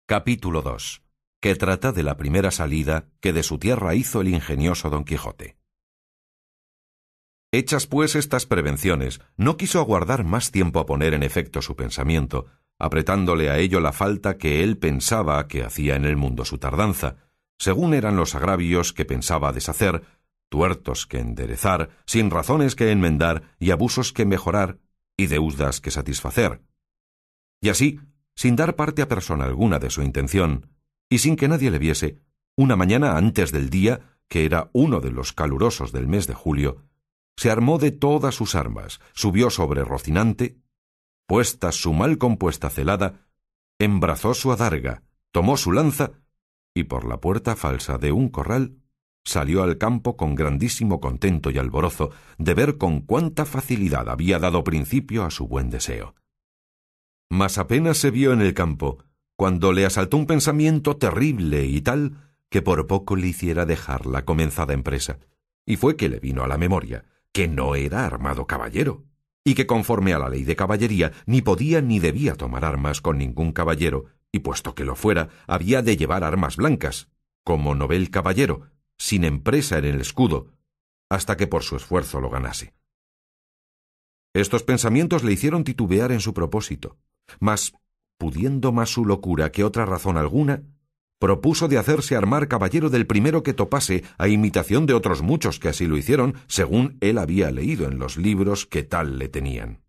Capítulo 2, que trata de la primera salida que de su tierra hizo el ingenioso Don Quijote. Hechas pues estas prevenciones, no quiso aguardar más tiempo a poner en efecto su pensamiento, apretándole a ello la falta que él pensaba que hacía en el mundo su tardanza, según eran los agravios que pensaba deshacer, tuertos que enderezar, sin razones que enmendar y abusos que mejorar, y deudas que satisfacer. Y así, sin dar parte a persona alguna de su intención, y sin que nadie le viese, una mañana antes del día, que era uno de los calurosos del mes de julio, se armó de todas sus armas, subió sobre Rocinante, puesta su mal compuesta celada, embrazó su adarga, tomó su lanza, y por la puerta falsa de un corral salió al campo con grandísimo contento y alborozo de ver con cuánta facilidad había dado principio a su buen deseo. Mas apenas se vio en el campo, cuando le asaltó un pensamiento terrible y tal, que por poco le hiciera dejar la comenzada empresa, y fue que le vino a la memoria que no era armado caballero, y que conforme a la ley de caballería ni podía ni debía tomar armas con ningún caballero, y puesto que lo fuera, había de llevar armas blancas, como novel caballero, sin empresa en el escudo, hasta que por su esfuerzo lo ganase. Estos pensamientos le hicieron titubear en su propósito, mas, pudiendo más su locura que otra razón alguna, propuso de hacerse armar caballero del primero que topase, a imitación de otros muchos que así lo hicieron, según él había leído en los libros que tal le tenían.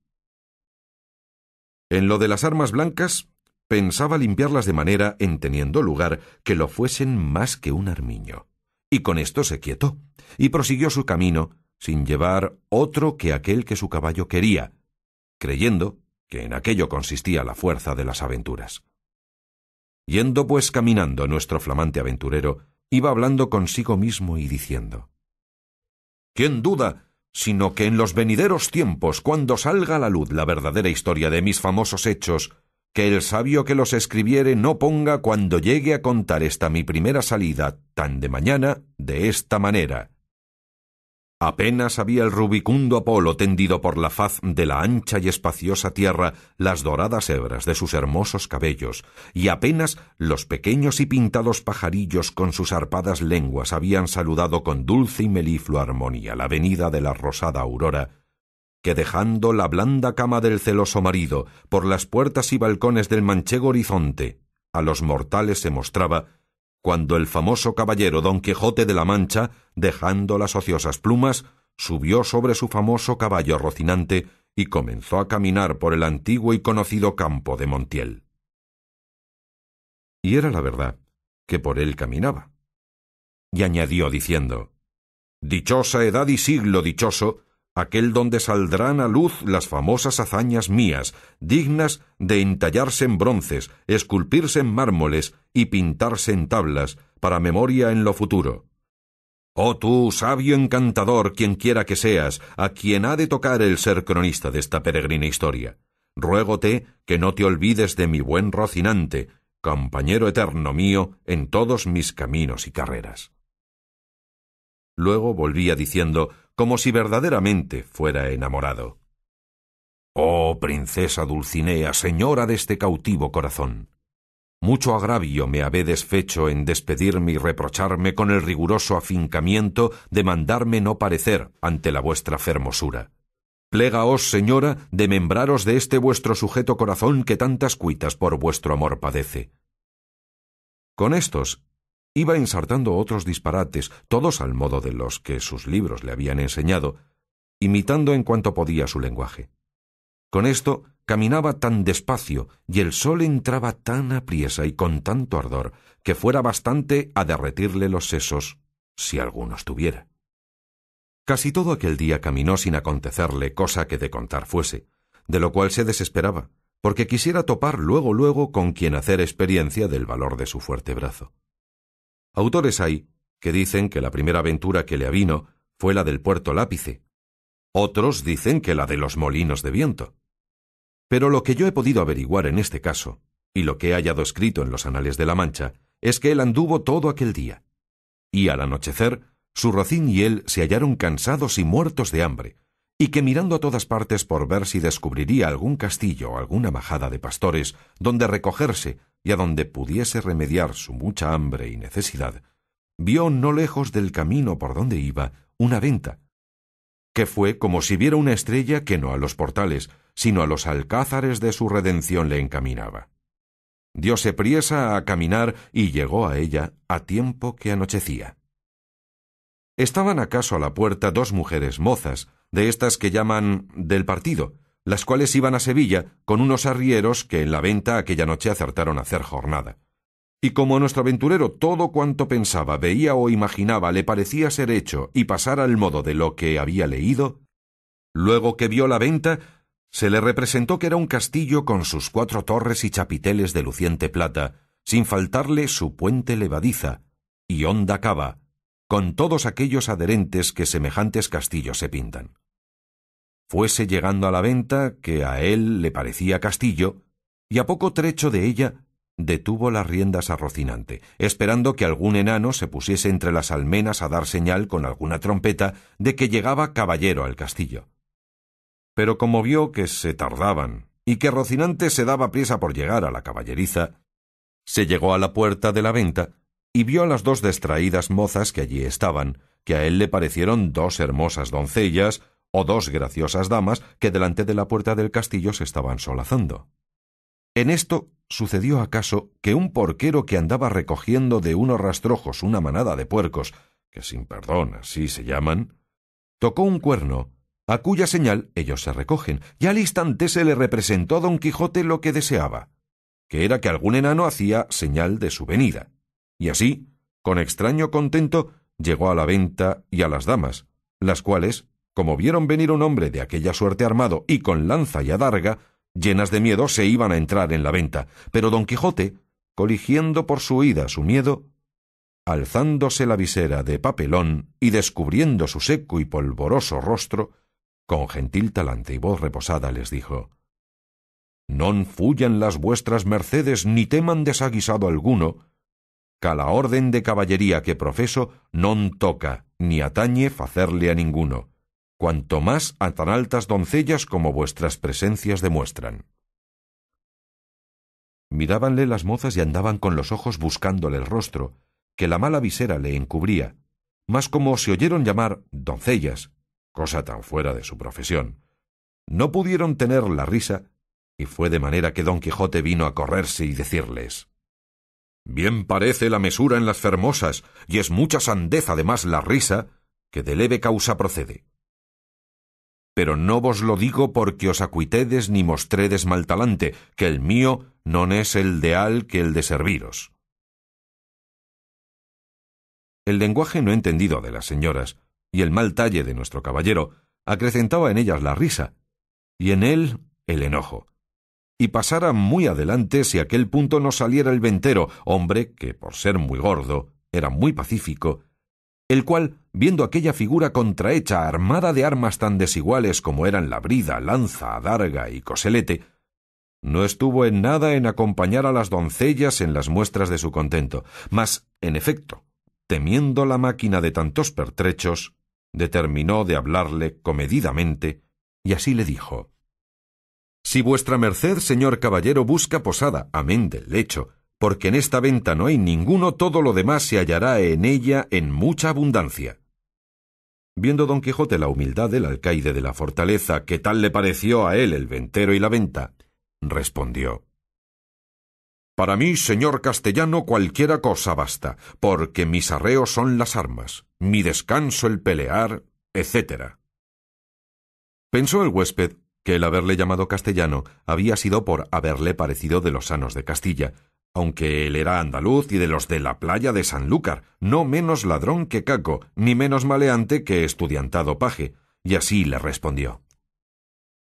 En lo de las armas blancas, pensaba limpiarlas de manera, en teniendo lugar, que lo fuesen más que un armiño. Y con esto se quietó, y prosiguió su camino, sin llevar otro que aquel que su caballo quería, creyendo que en aquello consistía la fuerza de las aventuras. Yendo pues caminando nuestro flamante aventurero, iba hablando consigo mismo y diciendo: ¿Quién duda, sino que en los venideros tiempos, cuando salga a la luz la verdadera historia de mis famosos hechos, que el sabio que los escribiere no ponga cuando llegue a contar esta mi primera salida tan de mañana de esta manera? Apenas había el rubicundo Apolo tendido por la faz de la ancha y espaciosa tierra las doradas hebras de sus hermosos cabellos, y apenas los pequeños y pintados pajarillos con sus arpadas lenguas habían saludado con dulce y meliflua armonía la venida de la rosada aurora, que dejando la blanda cama del celoso marido por las puertas y balcones del manchego horizonte, a los mortales se mostraba, cuando el famoso caballero Don Quijote de la Mancha, dejando las ociosas plumas, subió sobre su famoso caballo Rocinante y comenzó a caminar por el antiguo y conocido campo de Montiel. Y era la verdad que por él caminaba. Y añadió diciendo: «Dichosa edad y siglo dichoso, aquel donde saldrán a luz las famosas hazañas mías, dignas de entallarse en bronces, esculpirse en mármoles y pintarse en tablas, para memoria en lo futuro. Oh tú, sabio encantador, quien quiera que seas, a quien ha de tocar el ser cronista de esta peregrina historia, ruégote que no te olvides de mi buen Rocinante, compañero eterno mío en todos mis caminos y carreras». Luego volvía diciendo, como si verdaderamente fuera enamorado: «Oh princesa Dulcinea, señora de este cautivo corazón, mucho agravio me habedes fecho en despedirme y reprocharme con el riguroso afincamiento de mandarme no parecer ante la vuestra fermosura. Plégaos, señora, de membraros de este vuestro sujeto corazón que tantas cuitas por vuestro amor padece». Con estos iba ensartando otros disparates, todos al modo de los que sus libros le habían enseñado, imitando en cuanto podía su lenguaje. Con esto caminaba tan despacio y el sol entraba tan apriesa y con tanto ardor que fuera bastante a derretirle los sesos, si algunos tuviera. Casi todo aquel día caminó sin acontecerle cosa que de contar fuese, de lo cual se desesperaba, porque quisiera topar luego con quien hacer experiencia del valor de su fuerte brazo. Autores hay que dicen que la primera aventura que le avino fue la del puerto Lápice. Otros dicen que la de los molinos de viento. Pero lo que yo he podido averiguar en este caso, y lo que he hallado escrito en los anales de la Mancha, es que él anduvo todo aquel día. Y al anochecer, su Rocín y él se hallaron cansados y muertos de hambre, y que mirando a todas partes por ver si descubriría algún castillo o alguna majada de pastores donde recogerse y a donde pudiese remediar su mucha hambre y necesidad, vio no lejos del camino por donde iba una venta, que fue como si viera una estrella que no a los portales, sino a los alcázares de su redención le encaminaba. Dióse priesa a caminar y llegó a ella a tiempo que anochecía. Estaban acaso a la puerta dos mujeres mozas, de estas que llaman del partido, las cuales iban a Sevilla con unos arrieros que en la venta aquella noche acertaron a hacer jornada. Y como a nuestro aventurero todo cuanto pensaba, veía o imaginaba le parecía ser hecho y pasar al modo de lo que había leído, luego que vio la venta, se le representó que era un castillo con sus 4 torres y chapiteles de luciente plata, sin faltarle su puente levadiza y honda cava, con todos aquellos adherentes que semejantes castillos se pintan. Fuese llegando a la venta, que a él le parecía castillo, y a poco trecho de ella detuvo las riendas a Rocinante, esperando que algún enano se pusiese entre las almenas a dar señal con alguna trompeta de que llegaba caballero al castillo. Pero como vio que se tardaban y que Rocinante se daba priesa por llegar a la caballeriza, se llegó a la puerta de la venta y vio a las 2 distraídas mozas que allí estaban, que a él le parecieron 2 hermosas doncellas o 2 graciosas damas que delante de la puerta del castillo se estaban solazando. En esto sucedió acaso que un porquero que andaba recogiendo de unos rastrojos una manada de puercos, que sin perdón así se llaman, tocó un cuerno, a cuya señal ellos se recogen, y al instante se le representó a Don Quijote lo que deseaba, que era que algún enano hacía señal de su venida, y así, con extraño contento, llegó a la venta y a las damas, las cuales, como vieron venir un hombre de aquella suerte armado y con lanza y adarga, llenas de miedo se iban a entrar en la venta, pero Don Quijote, coligiendo por su huida su miedo, alzándose la visera de papelón y descubriendo su seco y polvoroso rostro, con gentil talante y voz reposada les dijo: «Non fuyan las vuestras mercedes ni teman desaguisado alguno, que a la orden de caballería que profeso non toca ni atañe facerle a ninguno, cuanto más a tan altas doncellas como vuestras presencias demuestran». Mirábanle las mozas y andaban con los ojos buscándole el rostro, que la mala visera le encubría, mas como se oyeron llamar doncellas, cosa tan fuera de su profesión, no pudieron tener la risa, y fue de manera que Don Quijote vino a correrse y decirles: «Bien parece la mesura en las fermosas, y es mucha sandez además la risa, que de leve causa procede. Pero no vos lo digo porque os acuitedes ni mostredes mal talante, que el mío non es el deal que el de serviros». El lenguaje no entendido de las señoras y el mal talle de nuestro caballero acrecentaba en ellas la risa, y en él el enojo, y pasara muy adelante si aquel punto no saliera el ventero, hombre que, por ser muy gordo, era muy pacífico, el cual, viendo aquella figura contrahecha armada de armas tan desiguales como eran la brida, lanza, adarga y coselete, no estuvo en nada en acompañar a las doncellas en las muestras de su contento, mas, en efecto, temiendo la máquina de tantos pertrechos, determinó de hablarle comedidamente, y así le dijo: «Si vuestra merced, señor caballero, busca posada, amén del lecho, porque en esta venta no hay ninguno, todo lo demás se hallará en ella en mucha abundancia». Viendo Don Quijote la humildad del alcaide de la fortaleza, que tal le pareció a él el ventero y la venta, respondió: «Para mí, señor castellano, cualquiera cosa basta, porque mis arreos son las armas, mi descanso el pelear, etc». Pensó el huésped que el haberle llamado castellano había sido por haberle parecido de los sanos de Castilla, aunque él era andaluz y de los de la playa de Sanlúcar, no menos ladrón que caco, ni menos maleante que estudiantado paje, y así le respondió: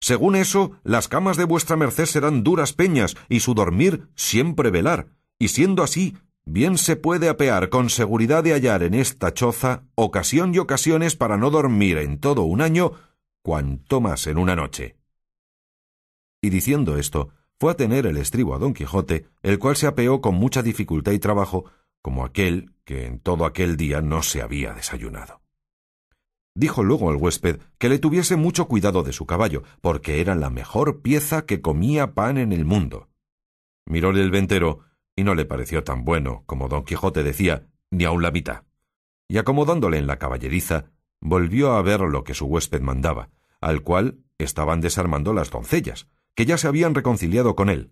«Según eso, las camas de vuestra merced serán duras peñas, y su dormir siempre velar, y siendo así, bien se puede apear con seguridad de hallar en esta choza ocasión y ocasiones para no dormir en todo un año, cuanto más en una noche». Y diciendo esto, fue a tener el estribo a Don Quijote, el cual se apeó con mucha dificultad y trabajo, como aquel que en todo aquel día no se había desayunado. Dijo luego al huésped que le tuviese mucho cuidado de su caballo, porque era la mejor pieza que comía pan en el mundo. Miróle el ventero, y no le pareció tan bueno, como don Quijote decía, ni aun la mitad. Y acomodándole en la caballeriza, volvió a ver lo que su huésped mandaba, al cual estaban desarmando las doncellas, que ya se habían reconciliado con él,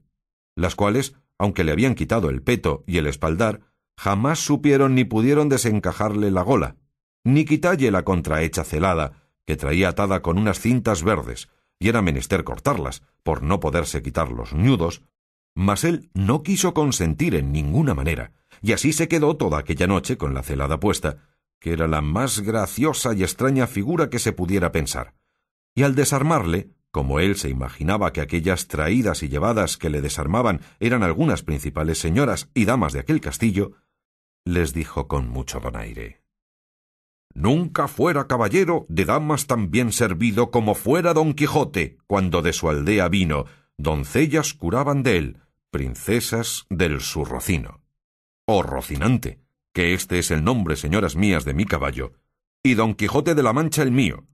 las cuales, aunque le habían quitado el peto y el espaldar, jamás supieron ni pudieron desencajarle la gola, ni quitalle la contrahecha celada, que traía atada con unas cintas verdes, y era menester cortarlas, por no poderse quitar los ñudos, mas él no quiso consentir en ninguna manera, y así se quedó toda aquella noche con la celada puesta, que era la más graciosa y extraña figura que se pudiera pensar. Y al desarmarle, como él se imaginaba que aquellas traídas y llevadas que le desarmaban eran algunas principales señoras y damas de aquel castillo, les dijo con mucho donaire: «Nunca fuera caballero de damas tan bien servido como fuera don Quijote, cuando de su aldea vino, doncellas curaban de él, princesas del su Rocino. O Rocinante, que este es el nombre, señoras mías, de mi caballo, y don Quijote de la Mancha el mío,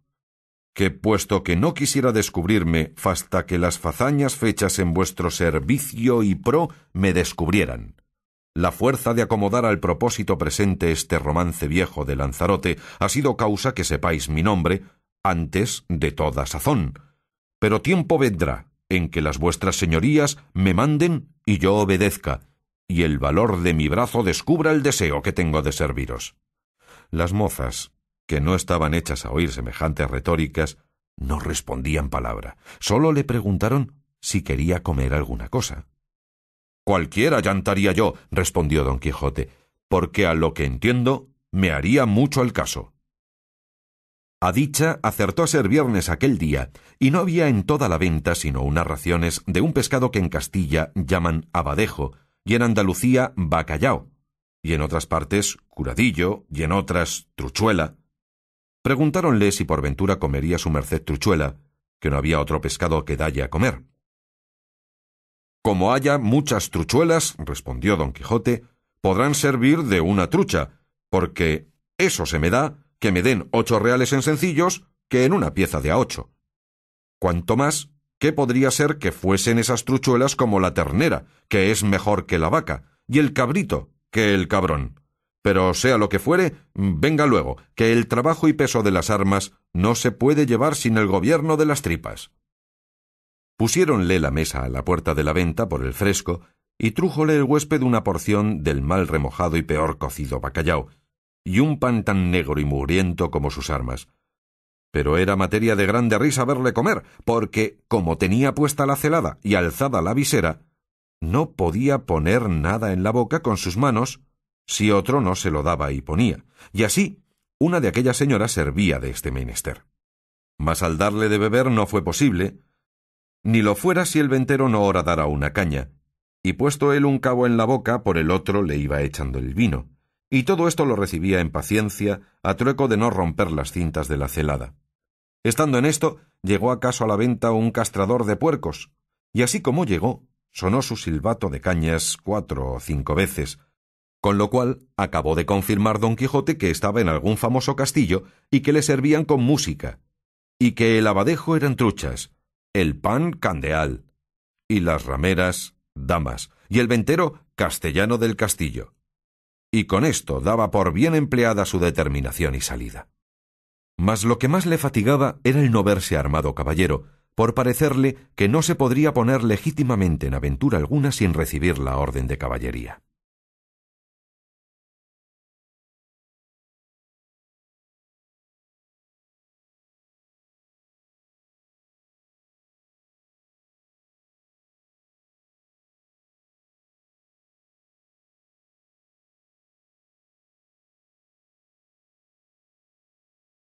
que puesto que no quisiera descubrirme fasta que las fazañas fechas en vuestro servicio y pro me descubrieran, la fuerza de acomodar al propósito presente este romance viejo de Lanzarote ha sido causa que sepáis mi nombre antes de toda sazón, pero tiempo vendrá en que las vuestras señorías me manden y yo obedezca, y el valor de mi brazo descubra el deseo que tengo de serviros». Las mozas, que no estaban hechas a oír semejantes retóricas, no respondían palabra, sólo le preguntaron si quería comer alguna cosa. «Cualquiera llantaría yo», respondió don Quijote, «porque a lo que entiendo me haría mucho el caso». A dicha acertó a ser viernes aquel día, y no había en toda la venta sino unas raciones de un pescado que en Castilla llaman abadejo, y en Andalucía bacallao, y en otras partes curadillo, y en otras truchuela. Preguntáronle si por ventura comería su merced truchuela, que no había otro pescado que dalle a comer. «Como haya muchas truchuelas», respondió don Quijote, «podrán servir de una trucha, porque eso se me da que me den 8 reales en sencillos que en una pieza de a 8. Cuanto más, ¿qué podría ser que fuesen esas truchuelas como la ternera, que es mejor que la vaca, y el cabrito, que el cabrón? Pero sea lo que fuere, venga luego, que el trabajo y peso de las armas no se puede llevar sin el gobierno de las tripas». Pusiéronle la mesa a la puerta de la venta por el fresco, y trújole el huésped una porción del mal remojado y peor cocido bacallao, y un pan tan negro y mugriento como sus armas. Pero era materia de grande risa verle comer, porque, como tenía puesta la celada y alzada la visera, no podía poner nada en la boca con sus manos si otro no se lo daba y ponía, y así una de aquellas señoras servía de este menester. Mas al darle de beber no fue posible, ni lo fuera si el ventero no horadara una caña, y puesto él un cabo en la boca, por el otro le iba echando el vino, y todo esto lo recibía en paciencia, a trueco de no romper las cintas de la celada. Estando en esto, llegó acaso a la venta un castrador de puercos, y así como llegó, sonó su silbato de cañas 4 o 5 veces, con lo cual acabó de confirmar don Quijote que estaba en algún famoso castillo y que le servían con música, y que el abadejo eran truchas, el pan candeal, y las rameras damas, y el ventero castellano del castillo. Y con esto daba por bien empleada su determinación y salida. Mas lo que más le fatigaba era el no verse armado caballero, por parecerle que no se podría poner legítimamente en aventura alguna sin recibir la orden de caballería.